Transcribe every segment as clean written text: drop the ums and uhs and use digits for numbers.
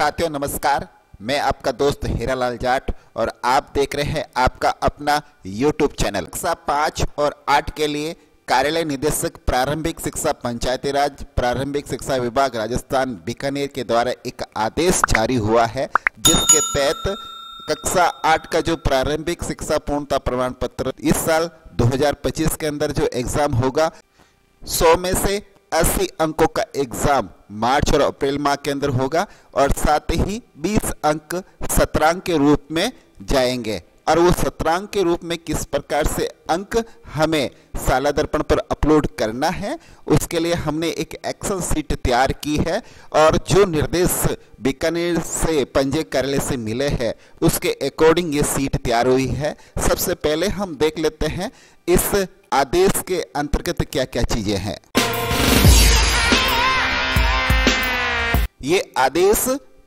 साथियों नमस्कार, मैं आपका दोस्त हीरालाल जाट और आप देख रहे हैं आपका अपना YouTube चैनल। कक्षा 5 और 8 के लिए कार्यालय निदेशक प्रारंभिक शिक्षा पंचायती राज प्रारंभिक शिक्षा विभाग राजस्थान बीकानेर के द्वारा एक आदेश जारी हुआ है, जिसके तहत कक्षा 8 का जो प्रारंभिक शिक्षा पूर्णता प्रमाण पत्र इस साल 2025 के अंदर जो एग्जाम होगा, 100 में से 80 अंकों का एग्जाम मार्च और अप्रैल माह के अंदर होगा और साथ ही 20 अंक सत्रांक के रूप में जाएंगे। और वो सत्रांक के रूप में किस प्रकार से अंक हमें साला दर्पण पर अपलोड करना है, उसके लिए हमने एक एक्सेल सीट तैयार की है और जो निर्देश बीकानेर से पंजीयक कार्यालय से मिले हैं उसके अकॉर्डिंग ये सीट तैयार हुई है। सबसे पहले हम देख लेते हैं इस आदेश के अंतर्गत क्या क्या चीजें हैं। ये आदेश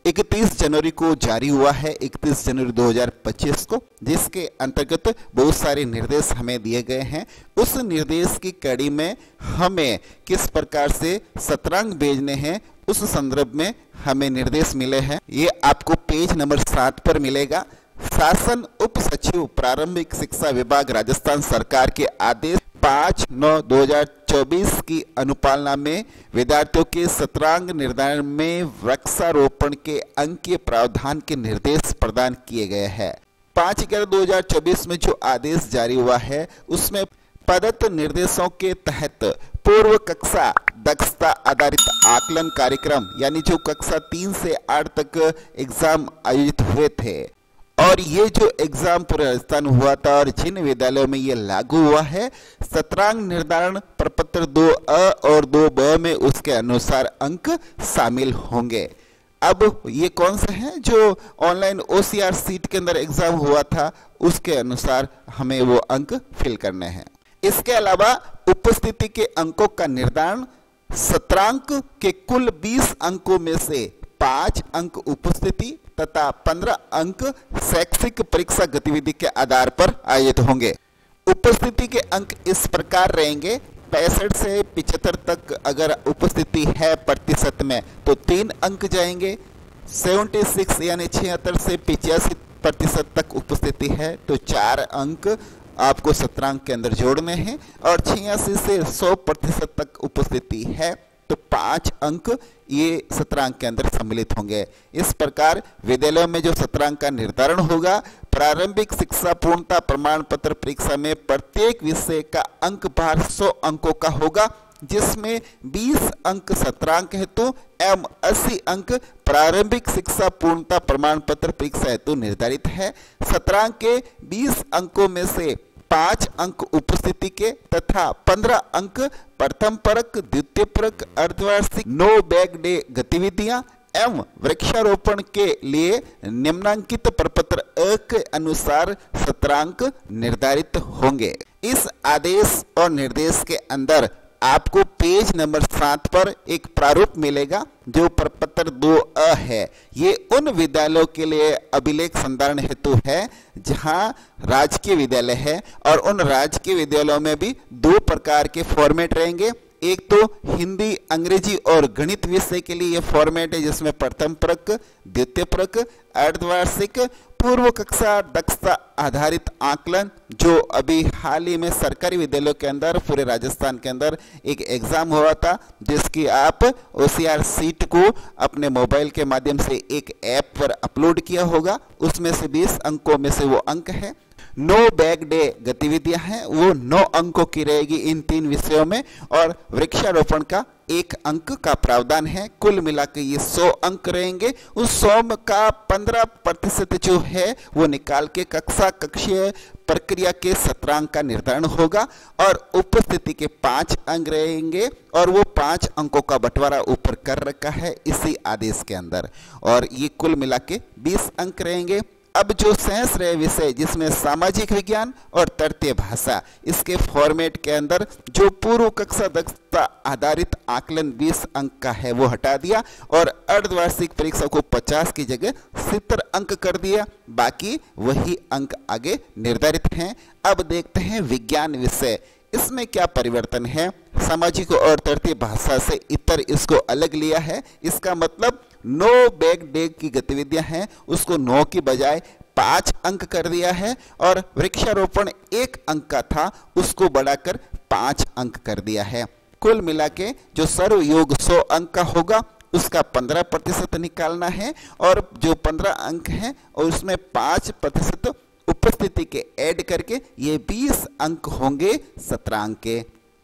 31 जनवरी को जारी हुआ है, 31 जनवरी 2025 को, जिसके अंतर्गत बहुत सारे निर्देश हमें दिए गए हैं। उस निर्देश की कड़ी में हमें किस प्रकार से सत्रांक भेजने हैं उस संदर्भ में हमें निर्देश मिले हैं। ये आपको पेज नंबर 7 पर मिलेगा। शासन उप सचिव प्रारंभिक शिक्षा विभाग राजस्थान सरकार के आदेश 5/9/2024 की अनुपालना में विद्यार्थियों के सत्रांक निर्धारण में वृक्षारोपण के अंकीय प्रावधान के निर्देश प्रदान किए गए हैं। 5/11/2024 में जो आदेश जारी हुआ है उसमें प्रदत्त निर्देशों के तहत पूर्व कक्षा दक्षता आधारित आकलन कार्यक्रम यानी जो कक्षा 3 से 8 तक एग्जाम आयोजित हुए थे और ये जो एग्जाम पूरे राजस्थान हुआ था और जिन विद्यालयों में ये लागू हुआ है, सत्रांक निर्धारण प्रपत्र 2A और 2B में उसके अनुसार अंक शामिल होंगे। अब ये कौन से हैं जो ऑनलाइन OCR सीट के अंदर एग्जाम हुआ था, उसके अनुसार हमें वो अंक फिल करने हैं। इसके अलावा उपस्थिति के अंकों का निर्धारण सत्रांक के कुल 20 अंकों में से 5 अंक उपस्थिति तथा 15 अंक शैक्षिक परीक्षा गतिविधि के आधार पर आयोजित होंगे। उपस्थिति के अंक इस प्रकार रहेंगे, 65 से 75 तक अगर उपस्थिति है प्रतिशत में तो 3 अंक जाएंगे। 76 यानी 76 से 85% तक उपस्थिति है तो 4 अंक आपको सत्रांक के अंदर जोड़ने हैं और 86 से 100% तक उपस्थिति है तो 5 अंक ये सत्रांक के अंदर सम्मिलित होंगे। इस प्रकार विद्यालयों में जो सत्रांक का निर्धारण होगा, प्रारंभिक शिक्षा पूर्णता प्रमाण पत्र परीक्षा में प्रत्येक विषय का अंक भार 100 अंकों का होगा, जिसमें 20 अंक सत्रांक हेतु एवं 80 अंक प्रारंभिक शिक्षा पूर्णता प्रमाण पत्र परीक्षा हेतु निर्धारित है। सत्रांक के 20 अंकों में से 5 अंक उपस्थिति के तथा 15 अंक प्रथम परक, द्वितीय परक, अर्धवार्षिक, नो बैग डे गतिविधियां एवं वृक्षारोपण के लिए निम्नांकित प्रपत्र 1 के अनुसार सत्रांक निर्धारित होंगे। इस आदेश और निर्देश के अंदर आपको पेज नंबर 7 पर एक प्रारूप मिलेगा जो प्रपत्र 2A है। ये उन विद्यालयों के लिए अभिलेख संधारण हेतु है जहां राजकीय विद्यालय है और उन राजकीय विद्यालयों में भी 2 प्रकार के फॉर्मेट रहेंगे। एक तो हिंदी, अंग्रेजी और गणित विषय के लिए ये फॉर्मेट है जिसमें प्रथम परक, द्वितीय परक, अर्धवार्षिक, पूर्व कक्षा दक्षता आधारित आकलन, जो अभी हाल ही में सरकारी विद्यालयों के अंदर पूरे राजस्थान के अंदर एक एग्जाम हुआ था जिसकी आप OCR सीट को अपने मोबाइल के माध्यम से एक ऐप पर अपलोड किया होगा, उसमें से 20 अंकों में से वो अंक है। नो बैग डे गतिविधियां हैं वो 9 अंकों की रहेगी इन 3 विषयों में और वृक्षारोपण का 1 अंक का प्रावधान है। कुल मिलाकर ये 100 अंक रहेंगे। उस 100 का 15% जो है वो निकाल के कक्षा कक्षीय प्रक्रिया के सत्रांक का निर्धारण होगा और उपस्थिति के 5 अंक रहेंगे और वो 5 अंकों का बंटवारा ऊपर कर रखा है इसी आदेश के अंदर और ये कुल मिला के 20 अंक रहेंगे। अब जो शेष रहे विषय जिसमें सामाजिक विज्ञान और तृतीय भाषा, इसके फॉर्मेट के अंदर जो पूर्व कक्षा दक्षता आधारित आकलन 20 अंक का है वो हटा दिया और अर्धवार्षिक परीक्षा को 50 की जगह 70 अंक कर दिया, बाकी वही अंक आगे निर्धारित हैं। अब देखते हैं विज्ञान विषय, इसमें क्या परिवर्तन है। सामाजिक और तृतीय भाषा से इतर इसको अलग लिया है। इसका मतलब नो बैग डे की गतिविधियां हैं उसको 9 की बजाय 5 अंक कर दिया है, और वृक्षारोपण 1 अंक का था उसको बढ़ाकर 5 अंक कर दिया है। कुल मिला के जो सर्व योग 100 अंक का होगा उसका 15% निकालना है, और जो 15 अंक हैं और उसमें 5% उपस्थिति के ऐड करके ये 20 अंक होंगे सत्रांक के।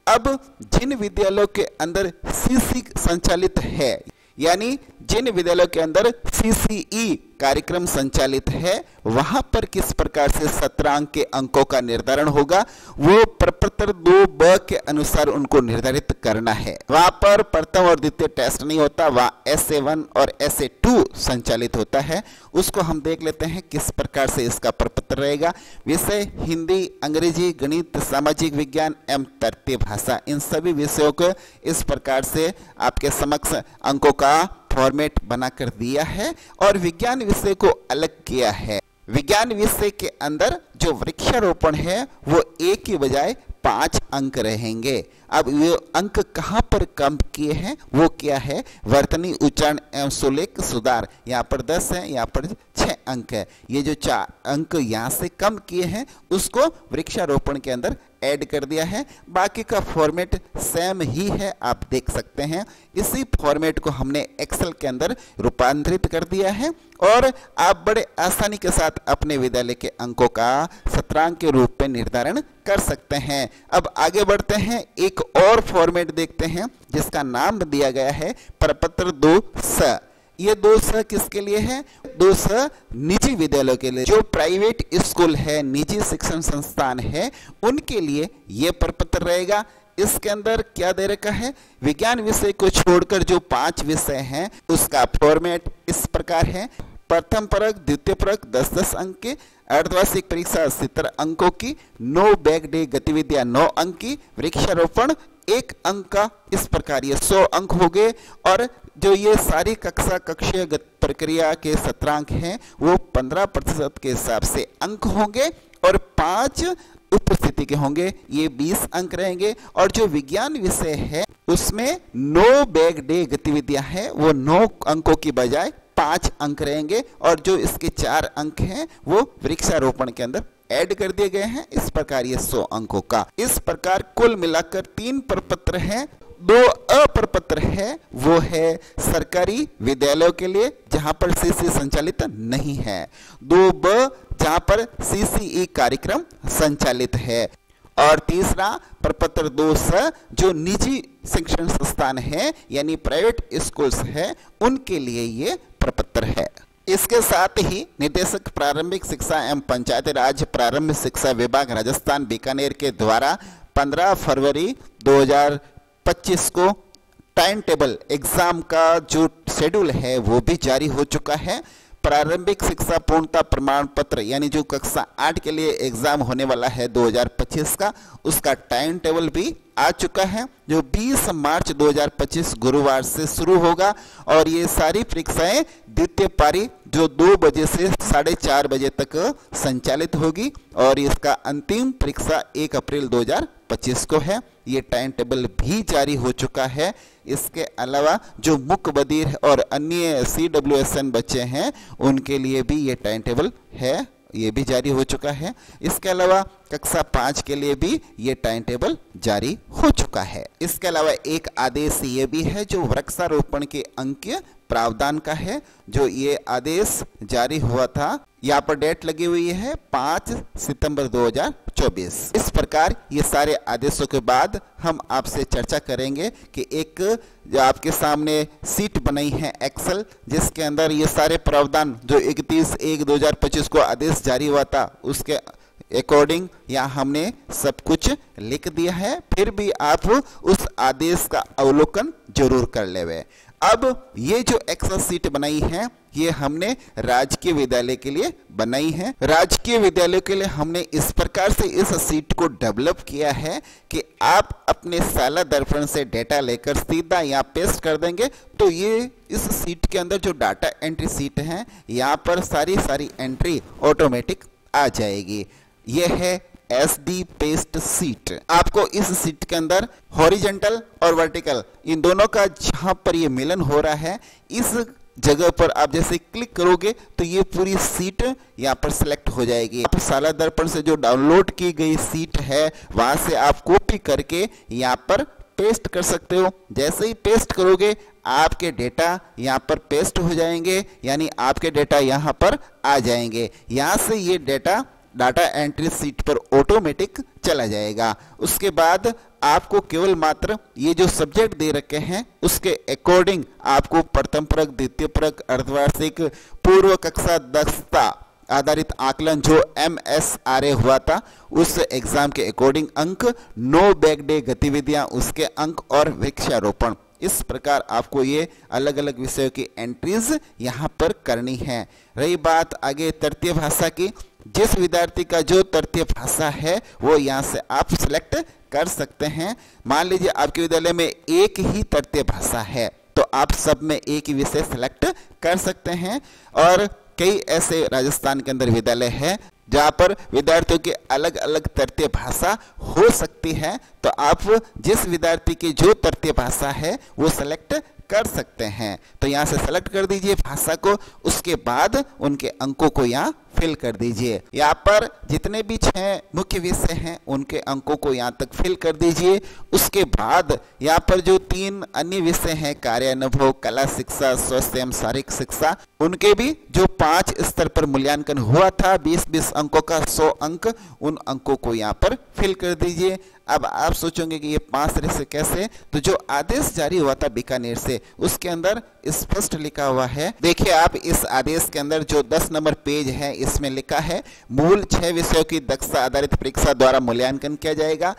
अब जिन विद्यालयों के अंदर सीसी संचालित है, यानी जिन विद्यालयों के अंदर सीसीई कार्यक्रम संचालित है, वहां पर किस प्रकार से सत्रांक के अंकों का निर्धारण होगा वो प्रपत्र 2ब के अनुसार उनको निर्धारित करना है। वहां पर प्रथम और द्वितीय टेस्ट नहीं होता, वहां SA1 और SA2 संचालित होता है। उसको हम देख लेते हैं किस प्रकार से इसका प्रपत्र रहेगा। विषय हिंदी, अंग्रेजी, गणित, सामाजिक विज्ञान एवं तृतीय भाषा, इन सभी विषयों को इस प्रकार से आपके समक्ष अंकों का फॉर्मेट बनाकर दिया है, और विज्ञान विषय को अलग किया है। विज्ञान विषय के अंदर जो वृक्षारोपण है वो 1 की बजाय 5 अंक रहेंगे। अब ये अंक कहाँ पर कम किए हैं वो क्या है, वर्तनी, उच्चारण एवं सुलेख सुधार, यहाँ पर 10 है, यहाँ पर 6 अंक है। ये जो 4 अंक यहाँ से कम किए हैं उसको वृक्षारोपण के अंदर ऐड कर दिया है। बाकी का फॉर्मेट सेम ही है, आप देख सकते हैं। इसी फॉर्मेट को हमने एक्सेल के अंदर रूपांतरित कर दिया है, और आप बड़े आसानी के साथ अपने विद्यालय के अंकों का सत्रांक के रूप में निर्धारण कर सकते हैं। अब आगे बढ़ते हैं, एक और फॉर्मेट देखते हैं जिसका नाम दिया गया है प्रपत्र 2स। ये 2स किसके लिए है? 2स निजी विद्यालयों के लिए, जो प्राइवेट स्कूल है, निजी शिक्षण संस्थान है, उनके लिए ये प्रपत्र रहेगा। इसके अंदर क्या दे रखा है, विज्ञान विषय को छोड़कर जो 5 विषय हैं उसका फॉर्मेट इस प्रकार है। प्रथम परक, द्वितीय परक 10-10 अंक के, अर्धवार्षिक परीक्षा 70 अंकों की, नो बैग डे गतिविधियां 9 अंक की, वृक्षारोपण 1 अंक का, इस प्रकार ये 100 अंक हो गए। और जो ये सारी कक्षीय प्रक्रिया के सत्रांक हैं वो 15% के हिसाब से अंक होंगे, और 5 उपस्थिति के होंगे, ये 20 अंक रहेंगे। और जो विज्ञान विषय है उसमें नो बैग डे गतिविधियां हैं वो 9 अंकों की बजाय 5 अंक रहेंगे, और जो इसके 4 अंक हैं वो वृक्षारोपण के अंदर ऐड कर दिए गए हैं। इस प्रकार ये 100 अंकों का। इस प्रकार कुल मिलाकर 3 प्रपत्र हैं। 2 अप्रपत्र है, वो है सरकारी विद्यालयों के लिए जहां पर सीसी संचालित नहीं है, 2ब जहां पर सीसीई कार्यक्रम संचालित है, और तीसरा प्रपत्र 2स जो निजी शिक्षण संस्थान है यानी प्राइवेट स्कूल्स है उनके लिए ये प्रपत्र है। इसके साथ ही निदेशक प्रारंभिक शिक्षा एवं पंचायती राज प्रारंभिक शिक्षा विभाग राजस्थान बीकानेर के द्वारा 15 फरवरी 2025 को टाइम टेबल एग्जाम का जो शेड्यूल है वो भी जारी हो चुका है। प्रारंभिक शिक्षा पूर्णता प्रमाण पत्र यानी जो कक्षा 8 के लिए एग्जाम होने वाला है 2025 का, उसका टाइम टेबल भी आ चुका है जो 20 मार्च 2025 गुरुवार से शुरू होगा, और ये सारी परीक्षाएं द्वितीय पारी जो 2 बजे से 4:30 बजे तक संचालित होगी, और इसका अंतिम परीक्षा 1 अप्रैल 2025 को है। ये टाइम टेबल भी जारी हो चुका है। इसके अलावा जो मुख्य बधिर और अन्य CWSN बच्चे हैं उनके लिए भी ये टाइम टेबल है, ये भी जारी हो चुका है। इसके अलावा कक्षा 5 के लिए भी ये टाइम टेबल जारी हो चुका है। इसके अलावा एक आदेश ये भी है जो वृक्षारोपण के अंकीय प्रावधान का है, जो ये आदेश जारी हुआ था। यहाँ पर डेट लगी हुई है 5 सितंबर 2024। इस प्रकार ये सारे आदेशों के बाद हम आपसे चर्चा करेंगे कि एक जो आपके सामने सीट बनाई है एक्सेल, जिसके अंदर ये सारे प्रावधान जो 31/1/2025 को आदेश जारी हुआ था उसके अकॉर्डिंग यहाँ हमने सब कुछ लिख दिया है। फिर भी आप उस आदेश का अवलोकन जरूर कर लेवे। अब ये जो एक्सेल सीट बनाई है ये हमने राजकीय विद्यालय के लिए बनाई है। राजकीय विद्यालय के लिए हमने इस प्रकार से इस सीट को डेवलप किया है कि आप अपने साला दर्पण से डेटा लेकर सीधा यहाँ पेस्ट कर देंगे तो ये इस सीट के अंदर जो डाटा एंट्री सीट है यहाँ पर सारी एंट्री ऑटोमेटिक आ जाएगी। यह है SD पेस्ट सीट। आपको इस सीट के अंदर हॉरिजेंटल और वर्टिकल इन दोनों का जहां पर ये मिलन हो रहा है, इस जगह पर आप जैसे क्लिक करोगे तो ये पूरी सीट यहाँ पर सिलेक्ट हो जाएगी। आप साला दर्पण से जो डाउनलोड की गई सीट है वहां से आप कॉपी करके यहाँ पर पेस्ट कर सकते हो। जैसे ही पेस्ट करोगे आपके डेटा यहाँ पर पेस्ट हो जाएंगे, यानी आपके डेटा यहाँ पर आ जाएंगे। यहाँ से ये डाटा एंट्री सीट पर ऑटोमेटिक चला जाएगा। उसके बाद आपको केवल मात्र ये जो सब्जेक्ट दे रखे हैं उसके अकॉर्डिंग आपको प्रथम परक, द्वितीय परक, अर्धवार्षिक, पूर्व कक्षा दक्षता आधारित आकलन जो MSRA हुआ था उस एग्जाम के अकॉर्डिंग अंक, नो बैक डे गतिविधियां उसके अंक और वृक्षारोपण, इस प्रकार आपको ये अलग अलग विषयों की एंट्रीज यहाँ पर करनी है। रही बात आगे तृतीय भाषा की, जिस विद्यार्थी का जो तृतीय भाषा है वो यहाँ से आप सिलेक्ट कर सकते हैं। मान लीजिए आपके विद्यालय में एक ही तृतीय भाषा है तो आप सब में एक ही विषय सिलेक्ट कर सकते हैं। और कई ऐसे राजस्थान के अंदर विद्यालय है जहाँ पर विद्यार्थियों की अलग अलग तृतीय भाषा हो सकती है, तो आप जिस विद्यार्थी की जो तृतीय भाषा है वो सिलेक्ट कर सकते हैं। तो यहाँ से सेलेक्ट कर दीजिए भाषा को, उसके बाद उनके अंकों को यहाँ फिल कर दीजिए। यहाँ पर जितने भी 6 मुख्य विषय हैं उनके अंकों को यहाँ तक फिल कर दीजिए। उसके बाद यहाँ पर जो 3 अन्य विषय हैं, कार्य अनुभव, कला शिक्षा, स्वास्थ्य एवं शारीरिक शिक्षा, उनके भी जो 5 स्तर पर मूल्यांकन हुआ था 20-20 अंकों का 100 अंक, उन अंकों को यहाँ पर फिल कर दीजिए। अब आप सोचेंगे कि ये 5 तरह से कैसे, तो जो आदेश जारी हुआ था बीकानेर से उसके अंदर स्पष्ट लिखा हुआ है। देखिए आप इस आदेश के अंदर जो 10 नंबर पेज है इसमें लिखा है मूल 6 विषयों की दक्षता आधारित परीक्षा द्वारा मूल्यांकन किया जाएगा।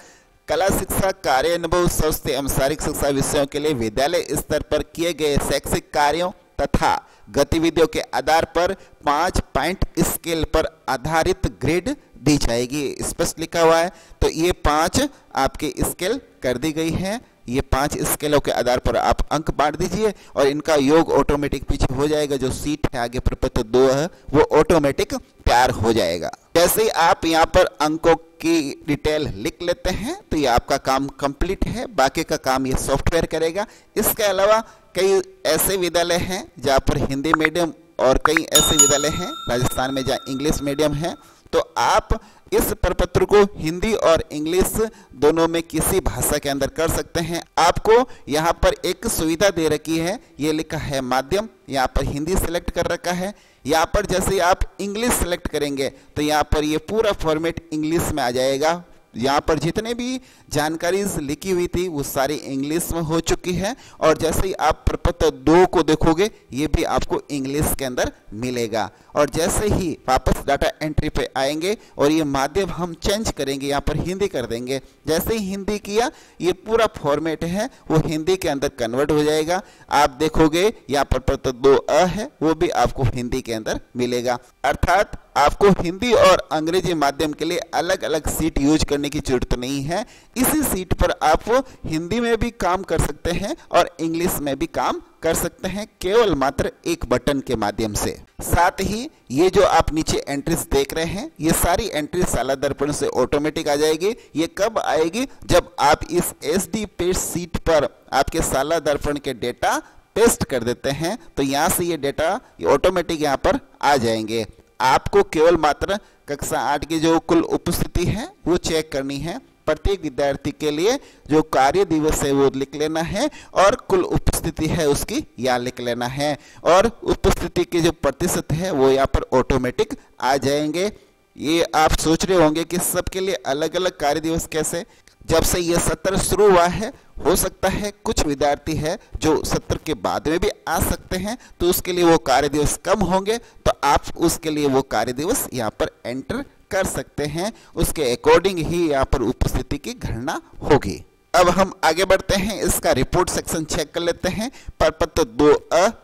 कला शिक्षा, कार्य अनुभव, स्वास्थ्य एवं शारीरिक शिक्षा विषयों के लिए विद्यालय स्तर पर किए गए शैक्षिक कार्यों तथा गतिविधियों के आधार पर 5 पॉइंट स्केल पर आधारित ग्रेड दी जाएगी, स्पष्ट लिखा हुआ है। तो ये 5 आपके स्केल कर दी गई है। ये 5 स्केलों के आधार पर आप अंक बांट दीजिए और इनका योग ऑटोमेटिक पीछे हो जाएगा। जो सीट है आगे प्रपत्र 2 है वो ऑटोमेटिक तैयार हो जाएगा। जैसे ही आप यहाँ पर अंकों की डिटेल लिख लेते हैं तो ये आपका काम कंप्लीट है, बाकी का काम ये सॉफ्टवेयर करेगा। इसके अलावा कई ऐसे विद्यालय हैं जहाँ पर हिंदी मीडियम और कई ऐसे विद्यालय हैं राजस्थान में जहाँ इंग्लिश मीडियम है, तो आप इस प्रपत्र को हिंदी और इंग्लिश दोनों में किसी भाषा के अंदर कर सकते हैं। आपको यहाँ पर एक सुविधा दे रखी है, ये लिखा है माध्यम, यहाँ पर हिंदी सेलेक्ट कर रखा है। यहाँ पर जैसे आप इंग्लिश सेलेक्ट करेंगे तो यहाँ पर ये पूरा फॉर्मेट इंग्लिश में आ जाएगा। यहाँ पर जितने भी जानकारी लिखी हुई थी वो सारी इंग्लिश में हो चुकी है। और जैसे ही आप प्रपत्र 2 को देखोगे ये भी आपको इंग्लिश के अंदर मिलेगा। और जैसे ही वापस डाटा एंट्री पे आएंगे और ये माध्यम हम चेंज करेंगे, यहाँ पर हिंदी कर देंगे। जैसे ही हिंदी किया ये पूरा फॉर्मेट है वो हिंदी के अंदर कन्वर्ट हो जाएगा। आप देखोगे यहाँ पर प्रपत्र 2 है वो भी आपको हिंदी के अंदर मिलेगा। अर्थात आपको हिंदी और अंग्रेजी माध्यम के लिए अलग अलग सीट यूज करने की जरूरत नहीं है। इसी सीट पर आप हिंदी में भी काम कर सकते हैं और इंग्लिश में भी काम कर सकते हैं, केवल मात्र एक बटन के माध्यम से। साथ ही ये जो आप नीचे एंट्रीज देख रहे हैं ये सारी एंट्रीज साला दर्पण से ऑटोमेटिक आ जाएगी। ये कब आएगी? जब आप इस SD पेज सीट पर आपके साला दर्पण के डेटा पेस्ट कर देते हैं तो यहाँ से ये डेटा ऑटोमेटिक यहाँ पर आ जाएंगे। आपको केवल मात्र कक्षा 8 की जो कुल उपस्थिति है वो चेक करनी है। प्रत्येक विद्यार्थी के लिए जो कार्य दिवस है वो लिख लेना है और कुल उपस्थिति है उसकी यहाँ लिख लेना है। और उपस्थिति के जो प्रतिशत है वो यहाँ पर ऑटोमेटिक आ जाएंगे। ये आप सोच रहे होंगे कि सबके लिए अलग अलग कार्य दिवस कैसे? जब से ये सत्र शुरू हुआ है हो सकता है कुछ विद्यार्थी है जो सत्र के बाद में भी आ सकते हैं, तो उसके लिए वो कार्य दिवस कम होंगे, तो आप उसके लिए वो कार्य दिवस यहाँ पर एंटर कर सकते हैं। उसके अकॉर्डिंग ही यहाँ पर उपस्थिति की गणना होगी। अब हम आगे बढ़ते हैं, इसका रिपोर्ट सेक्शन चेक कर लेते हैं। प्रपत्र 2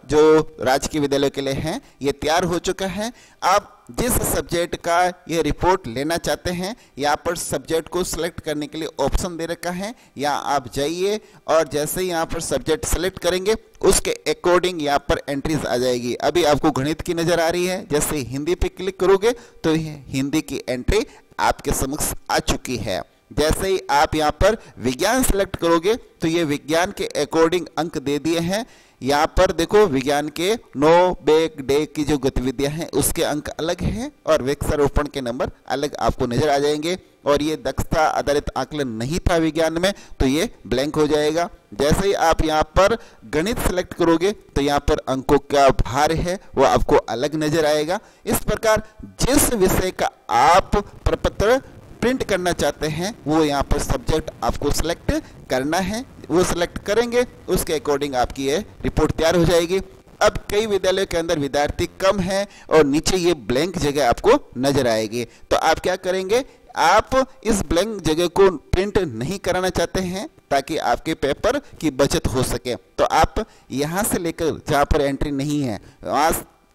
जो राजकीय विद्यालय के लिए है ये तैयार हो चुका है। आप जिस सब्जेक्ट का ये रिपोर्ट लेना चाहते हैं यहाँ पर सब्जेक्ट को सिलेक्ट करने के लिए ऑप्शन दे रखा है। यहाँ आप जाइए और जैसे ही यहाँ पर सब्जेक्ट सेलेक्ट करेंगे उसके अकॉर्डिंग यहाँ पर एंट्रीज आ जाएगी। अभी आपको गणित की नजर आ रही है, जैसे हिंदी पे क्लिक करोगे तो हिंदी की एंट्री आपके समक्ष आ चुकी है। जैसे ही आप यहाँ पर विज्ञान सेलेक्ट करोगे तो ये विज्ञान के अकॉर्डिंग अंक दे दिए हैं। यहाँ पर देखो विज्ञान के नो बैग डे की जो गतिविधियां हैं उसके अंक अलग हैं और वृक्षारोपण के नंबर अलग आपको नजर आ जाएंगे। और ये दक्षता आधारित आकलन नहीं था विज्ञान में तो ये ब्लैंक हो जाएगा। जैसे ही आप यहाँ पर गणित सेलेक्ट करोगे तो यहाँ पर अंकों का भार है वो आपको अलग नजर आएगा। इस प्रकार जिस विषय का आप प्रपत्र प्रिंट करना चाहते हैं वो यहाँ पर सब्जेक्ट आपको सिलेक्ट करना है, वो सिलेक्ट करेंगे उसके अकॉर्डिंग आपकी ये रिपोर्ट तैयार हो जाएगी। अब कई विद्यालयों के अंदर विद्यार्थी कम है और नीचे ये ब्लैंक जगह आपको नजर आएगी, तो आप क्या करेंगे, आप इस ब्लैंक जगह को प्रिंट नहीं कराना चाहते हैं ताकि आपके पेपर की बचत हो सके, तो आप यहाँ से लेकर जहाँ पर एंट्री नहीं है वहाँ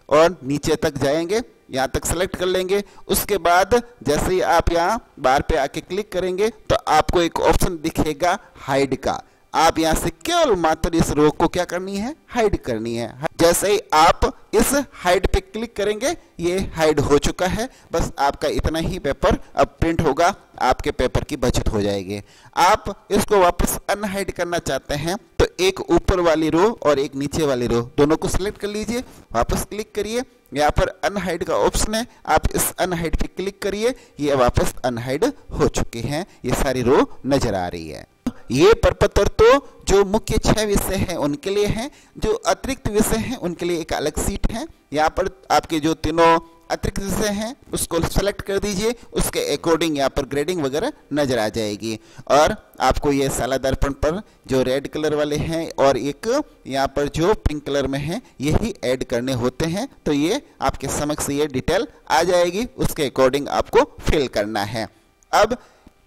और नीचे तक जाएंगे, यहाँ तक सेलेक्ट कर लेंगे। उसके बाद जैसे ही आप यहाँ बार पे आके क्लिक करेंगे तो आपको एक ऑप्शन दिखेगा हाइड का। आप यहाँ से केवल मात्र इस रो को क्या करनी है, हाइड करनी है। जैसे ही आप इस हाइड पे क्लिक करेंगे ये हाइड हो चुका है। बस आपका इतना ही पेपर अब प्रिंट होगा, आपके पेपर की बचत हो जाएगी। आप इसको वापस अनहाइड करना चाहते हैं तो एक ऊपर वाली रो और एक नीचे वाली रो दोनों को सिलेक्ट कर लीजिए, वापस क्लिक करिए, यहाँ पर अनहाइड का ऑप्शन है, आप इस अनहाइड पे क्लिक करिए, ये वापस अनहाइड हो चुके हैं, ये सारी रो नजर आ रही है। ये प्रपत्र तो जो मुख्य 6 विषय हैं उनके लिए हैं, जो अतिरिक्त विषय हैं उनके लिए एक अलग सीट है। यहाँ पर आपके जो तीनों अतिरिक्त विषय हैं उसको सेलेक्ट कर दीजिए, उसके अकॉर्डिंग यहाँ पर ग्रेडिंग वगैरह नजर आ जाएगी। और आपको ये साला दर्पण पर जो रेड कलर वाले हैं और एक यहाँ पर जो पिंक कलर में है यही ऐड करने होते हैं, तो ये आपके समक्ष ये डिटेल आ जाएगी, उसके अकॉर्डिंग आपको फिल करना है। अब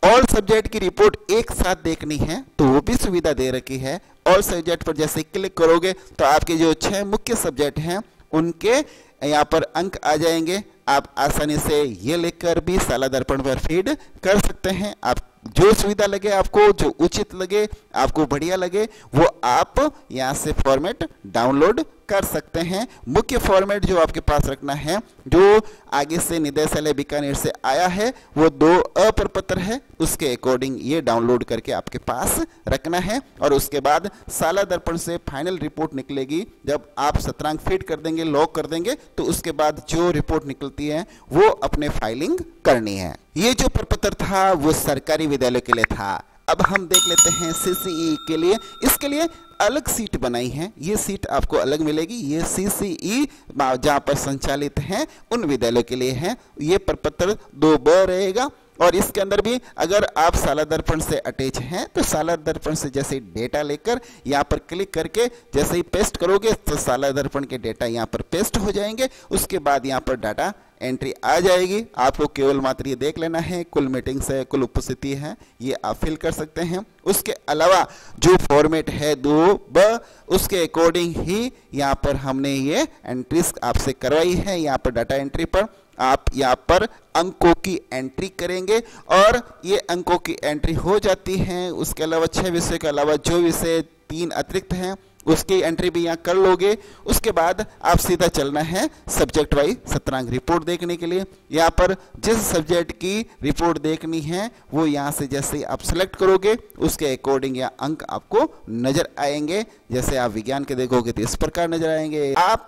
ऑल सब्जेक्ट की रिपोर्ट एक साथ देखनी है तो वो भी सुविधा दे रखी है। ऑल सब्जेक्ट पर जैसे क्लिक करोगे तो आपके जो 6 मुख्य सब्जेक्ट हैं उनके यहाँ पर अंक आ जाएंगे। आप आसानी से ये लिखकर भी साला दर्पण पर फीड कर सकते हैं। आप जो सुविधा लगे आपको, जो उचित लगे, आपको बढ़िया लगे, वो आप यहाँ से फॉर्मेट डाउनलोड कर सकते हैं। मुख्य फॉर्मेट जो आपके पास रखना है, जो आगे से निदेशालय बीकानेर से आया है, वो 2 अप्रपत्र है, उसके अकॉर्डिंग ये डाउनलोड करके आपके पास रखना है। और उसके बाद साला दर्पण से फाइनल रिपोर्ट निकलेगी। जब आप सत्रांक फीड कर देंगे, लॉक कर देंगे, तो उसके बाद जो रिपोर्ट निकलती है वो अपने फाइलिंग करनी है। ये जो प्रपत्र था वो सरकारी विद्यालय के लिए था। अब हम देख लेते हैं सीसीई के लिए। इसके लिए अलग सीट बनाई है, ये सीट आपको अलग मिलेगी। ये सीसीई जहाँ पर संचालित हैं उन विद्यालयों के लिए है। ये प्रपत्र 2ब रहेगा और इसके अंदर भी अगर आप साला दर्पण से अटैच हैं तो साला दर्पण से जैसे डेटा लेकर यहाँ पर क्लिक करके जैसे ही पेस्ट करोगे तो साला दर्पण के डेटा यहाँ पर पेस्ट हो जाएंगे। उसके बाद यहाँ पर डाटा एंट्री आ जाएगी। आपको केवल मात्र ये देख लेना है, कुल मीटिंग्स है, कुल उपस्थिति है, ये आप फिल कर सकते हैं। उसके अलावा जो फॉर्मेट है 2ब, उसके अकॉर्डिंग ही यहाँ पर हमने ये एंट्रीज आपसे करवाई है। यहाँ पर डाटा एंट्री पर आप यहाँ पर अंकों की एंट्री करेंगे और ये अंकों की एंट्री हो जाती है। उसके अलावा 6 विषय के अलावा जो विषय 3 अतिरिक्त हैं उसकी एंट्री भी यहाँ कर लोगे। उसके बाद आप सीधा चलना है सब्जेक्ट वाइज सत्रांक रिपोर्ट देखने के लिए। यहाँ पर जिस सब्जेक्ट की रिपोर्ट देखनी है वो यहाँ से जैसे आप सेलेक्ट करोगे उसके अकॉर्डिंग यहाँ अंक आपको नजर आएंगे। जैसे आप विज्ञान के देखोगे तो इस प्रकार नजर आएंगे। आप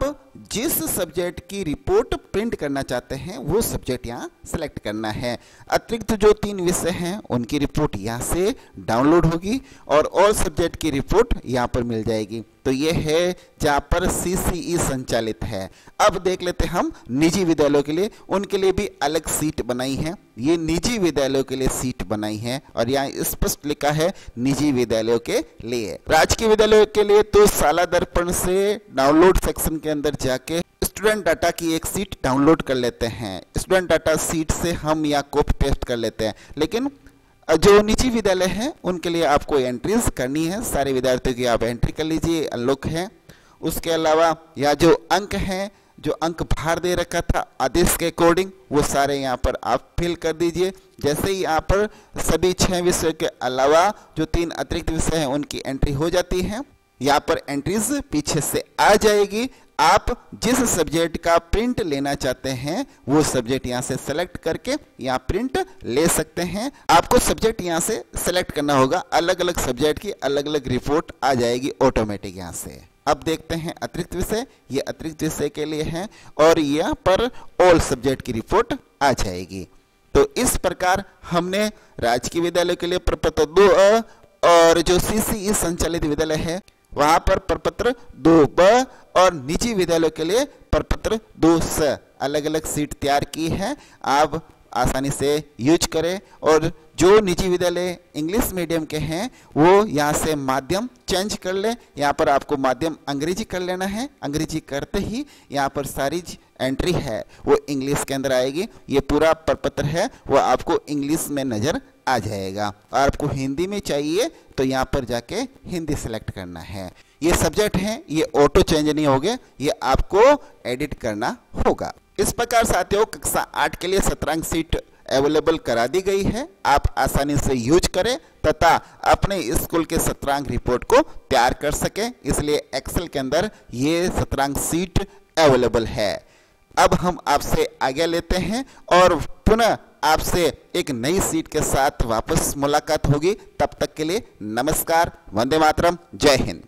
जिस सब्जेक्ट की रिपोर्ट प्रिंट करना चाहते हैं वो सब्जेक्ट यहाँ सेलेक्ट करना है। अतिरिक्त जो 3 विषय हैं उनकी रिपोर्ट यहाँ से डाउनलोड होगी और ऑल सब्जेक्ट की रिपोर्ट यहाँ पर मिल जाएगी। तो ये है जहाँ पर सीसीई संचालित है। अब देख लेते हैं हम निजी विद्यालयों के लिए, उनके लिए भी अलग सीट बनाई है। ये निजी विद्यालयों के लिए सीट बनाई है और यहाँ स्पष्ट लिखा है निजी विद्यालयों के लिए। राजकीय विद्यालयों के लिए तो साला दर्पण से डाउनलोड सेक्शन के अंदर जाके स्टूडेंट डाटा की एक सीट डाउनलोड कर लेते हैं। स्टूडेंट डाटा सीट से हम यहाँ कॉपी पेस्ट कर लेते हैं, लेकिन जो निजी विद्यालय हैं उनके लिए आपको एंट्रीज करनी है। सारे विद्यार्थियों की आप एंट्री कर लीजिए, अनलॉक है। उसके अलावा यहाँ जो अंक हैं, जो अंक भार दे रखा था आदेश के अकॉर्डिंग, वो सारे यहाँ पर आप फिल कर दीजिए। जैसे ही यहाँ पर सभी 6 विषयों के अलावा जो 3 अतिरिक्त विषय हैं उनकी एंट्री हो जाती है। यहाँ पर एंट्रीज पीछे से आ जाएगी। आप जिस सब्जेक्ट का प्रिंट लेना चाहते हैं वो सब्जेक्ट यहाँ से सेलेक्ट करके यहाँ प्रिंट ले सकते हैं। आपको सब्जेक्ट यहाँ से सेलेक्ट करना होगा, अलग अलग सब्जेक्ट की अलग अलग रिपोर्ट आ जाएगी ऑटोमेटिक यहाँ से। अब देखते हैं अतिरिक्त विषय, ये अतिरिक्त विषय के लिए है और यहाँ पर ऑल सब्जेक्ट की रिपोर्ट आ जाएगी। तो इस प्रकार हमने राजकीय विद्यालय के लिए प्रपत्र 2A और जो CCE संचालित विद्यालय है वहां पर प्रपत्र 2B और निजी विद्यालयों के लिए प्रपत्र 2C अलग अलग सीट तैयार की है। आप आसानी से यूज करें और जो निजी विद्यालय इंग्लिश मीडियम के हैं वो यहाँ से माध्यम चेंज कर ले। यहाँ पर आपको माध्यम अंग्रेजी कर लेना है, अंग्रेजी करते ही यहाँ पर सारी एंट्री है वो इंग्लिश के अंदर आएगी। ये पूरा प्रपत्र है वो आपको इंग्लिश में नज़र आ जाएगा। और आपको हिंदी में चाहिए तो यहाँ पर जाके हिंदी सेलेक्ट करना है। ये सब्जेक्ट हैं, ये ऑटो चेंज नहीं होंगे, ये आपको एडिट करना होगा। इस प्रकार साथियों कक्षा 8 के लिए 17 अंक सीट अवेलेबल करा दी गई है। आप आसानी से यूज करें तथा अपने स्कूल के 17 अंक रिपोर्ट को तैयार कर सकें, इसलिए एक्सेल के अंदर ये 17 अंक सीट अवेलेबल है। अब हम आपसे आज्ञा लेते हैं और पुनः आपसे एक नई सीट के साथ वापस मुलाकात होगी। तब तक के लिए नमस्कार, वंदे मातरम, जय हिंद।